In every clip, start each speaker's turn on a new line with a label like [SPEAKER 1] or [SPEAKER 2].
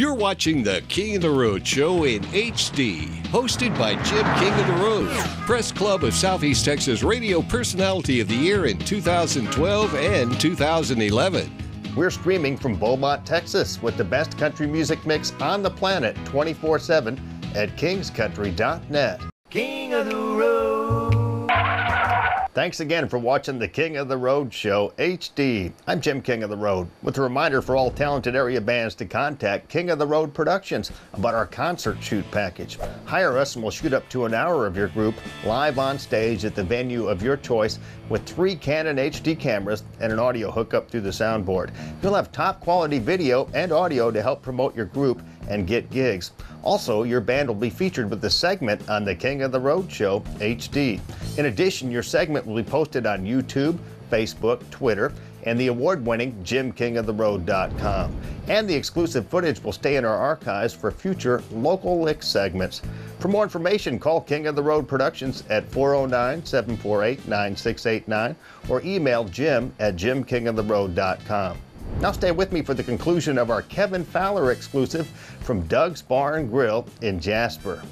[SPEAKER 1] You're watching the King of the Road show in HD, hosted by Jim King of the Road, Press Club of Southeast Texas Radio Personality of the Year in 2012 and 2011.
[SPEAKER 2] We're streaming from Beaumont, Texas, with the best country music mix on the planet 24/7 at kingscountry.net.
[SPEAKER 3] King of the Road.
[SPEAKER 2] Thanks again for watching the King of the Road show HD. I'm Jim King of the Road, with a reminder for all talented area bands to contact King of the Road Productions about our concert shoot package. Hire us and we'll shoot up to an hour of your group live on stage at the venue of your choice with 3 Canon HD cameras and an audio hookup through the soundboard. You'll have top quality video and audio to help promote your group and get gigs. Also, your band will be featured with a segment on the King of the Road show HD. In addition, your segment will be posted on YouTube, Facebook, Twitter, and the award-winning JimKingoftheRoad.com. And the exclusive footage will stay in our archives for future local lick segments. For more information, call King of the Road Productions at 409-748-9689 or email Jim at JimKingoftheRoad.com. Now stay with me for the conclusion of our Kevin Fowler exclusive from Doug's Bar and Grill in Jasper.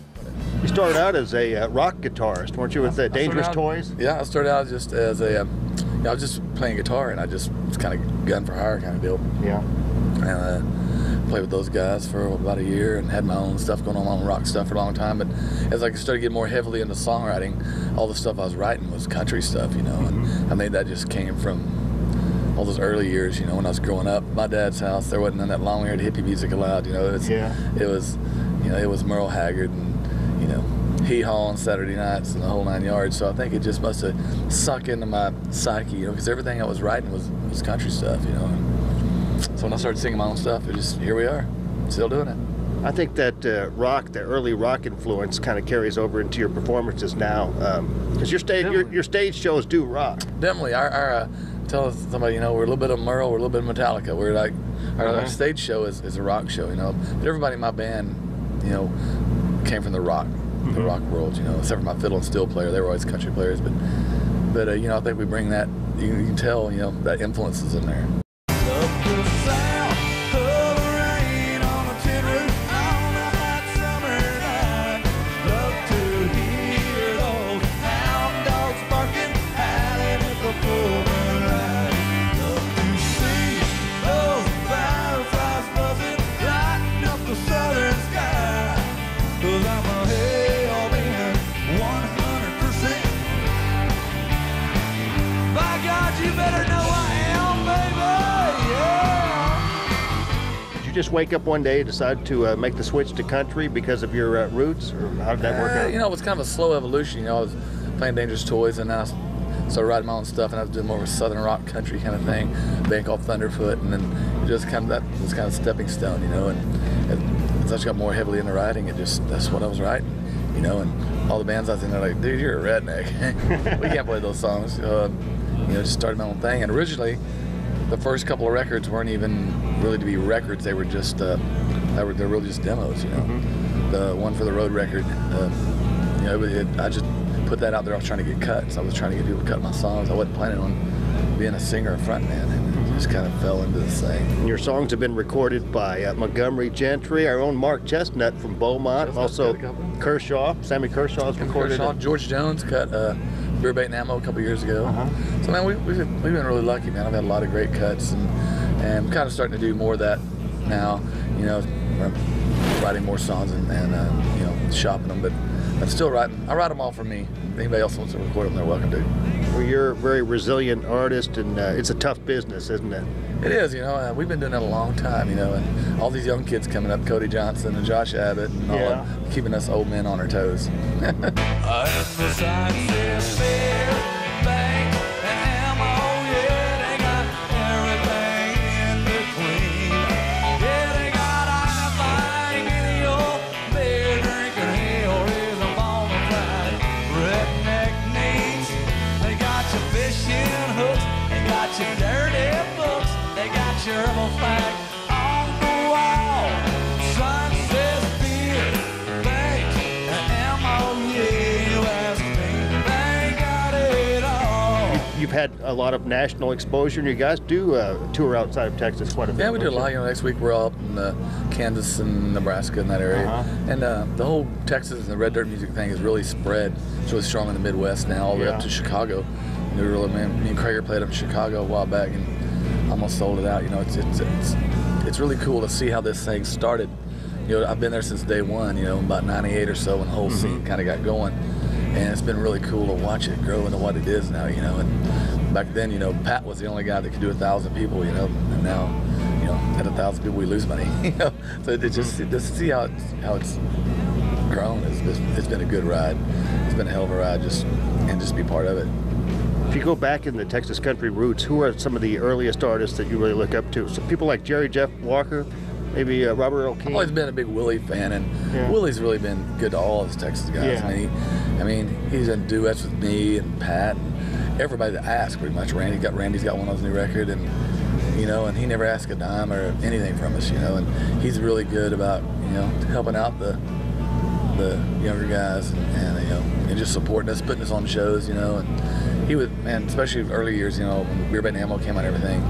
[SPEAKER 2] You started out as a rock guitarist, weren't you, with the Dangerous Toys?
[SPEAKER 4] Yeah, I started out just as a, I was just playing guitar, and I just was kind of gun for hire kind of deal.
[SPEAKER 2] Yeah.
[SPEAKER 4] And played with those guys for about a year and had my own stuff going on rock stuff for a long time. But as I started getting more heavily into songwriting, all the stuff I was writing was country stuff, you know, and I think that just came from all those early years, you know, when I was growing up. My dad's house, there wasn't none of that long-haired hippie music allowed, you know. It was, you know, it was Merle Haggard and, you know, hee-haw on Saturday nights and the whole 9 yards. So I think it just must have sunk into my psyche, you know, because everything I was writing was country stuff, you know. And so when I started singing my own stuff, it just, here we are, still doing it.
[SPEAKER 2] I think that the early rock influence kind of carries over into your performances now, because your stage shows do rock.
[SPEAKER 4] Definitely. Our tell somebody, you know, we're a little bit of Merle, we're a little bit of Metallica. We're like, our stage show is a rock show, you know. But everybody in my band, you know, came from the rock world, you know, except for my fiddle and steel player. They were always country players, but you know, I think we bring that, you can tell, you know, that influence is in there.
[SPEAKER 2] Just wake up one day and decide to make the switch to country because of your roots, or how did that work out?
[SPEAKER 4] You know, it was kind of a slow evolution. You know, I was playing Dangerous Toys, and then I started writing my own stuff, and I was doing more of a southern rock country kind of thing, a band called Thunderfoot, and then just kind of, that was kind of a stepping stone, you know. And as I just got more heavily into writing, that's what I was writing, you know. And all the bands I was in, they're like, dude, you're a redneck. We can't play those songs. You know, just started my own thing, and originally, the first couple of records weren't even really to be records. They were just, they're really just demos, you know. The one for the road record, you know, I just put that out there. I was trying to get cuts. I was trying to get people to cut my songs. I wasn't planning on being a singer or frontman, and it just kind of fell into this thing.
[SPEAKER 2] Your songs have been recorded by Montgomery Gentry, our own Mark Chestnut from Beaumont, also Kershaw, Sammy Kershaw's recorded.
[SPEAKER 4] George Jones cut Beer Bait and Ammo a couple years ago. So man, we've been really lucky, man. I've had a lot of great cuts, and I'm kind of starting to do more of that now. You know, I'm writing more songs and you know, shopping them, but I'm still writing. I write them all for me. If anybody else wants to record them, they're welcome to.
[SPEAKER 2] Well, you're a very resilient artist, and it's a tough business, isn't it?
[SPEAKER 4] It is, you know. We've been doing that a long time, you know, and all these young kids coming up, Cody Johnson and Josh Abbott, and all that, keeping us old men on our toes.
[SPEAKER 2] you've had a lot of national exposure, and you guys do tour outside of Texas quite a bit.
[SPEAKER 4] Yeah, we do a lot. Next week we're all up in Kansas and Nebraska and that area. And the whole Texas and the red dirt music thing is really spread. It's really strong in the Midwest now, all the way up to Chicago. Me and Krager played up in Chicago a while back and almost sold it out. It's really cool to see how this thing started. I've been there since day one, about 98 or so when the whole scene kind of got going. And it's been really cool to watch it grow into what it is now, And back then, Pat was the only guy that could do 1,000 people, And now, at 1,000 people, we lose money, So just to see how it's grown, it's been a good ride. It's been a hell of a ride, just be part of it.
[SPEAKER 2] If you go back in the Texas country roots, who are some of the earliest artists that you really look up to? So people like Jerry Jeff Walker, maybe Robert Earl King.
[SPEAKER 4] I've always been a big Willie fan, and Willie's really been good to all of us Texas guys. He's done duets with me and Pat and everybody that asks pretty much. Randy's got one on his new record, and and he never asked a dime or anything from us, and he's really good about helping out the younger guys and just supporting us, putting us on shows, and he was, especially early years, when Beer Bait and Ammo came out and everything,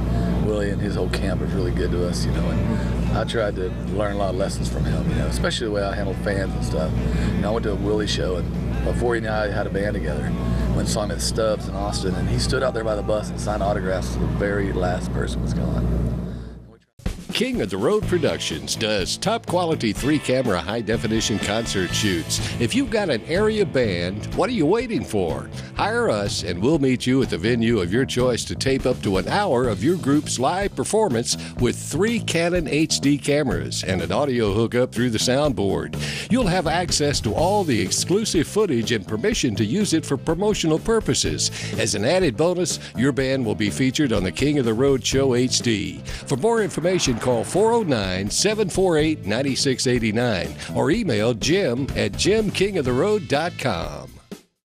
[SPEAKER 4] Willie and his whole camp was really good to us, and I tried to learn a lot of lessons from him, especially the way I handled fans and stuff. I went to a Willie show, and before he knew I had a band together, went and saw him at Stubbs in Austin, and he stood out there by the bus and signed autographs till the very last person was gone.
[SPEAKER 1] King of the Road Productions does top quality 3-camera high definition concert shoots. If you've got an area band, what are you waiting for? Hire us and we'll meet you at the venue of your choice to tape up to an hour of your group's live performance with 3 Canon HD cameras and an audio hookup through the soundboard. You'll have access to all the exclusive footage and permission to use it for promotional purposes. As an added bonus, your band will be featured on the King of the Road Show HD. For more information, call 409-748-9689 or email Jim at jimkingoftheroad.com.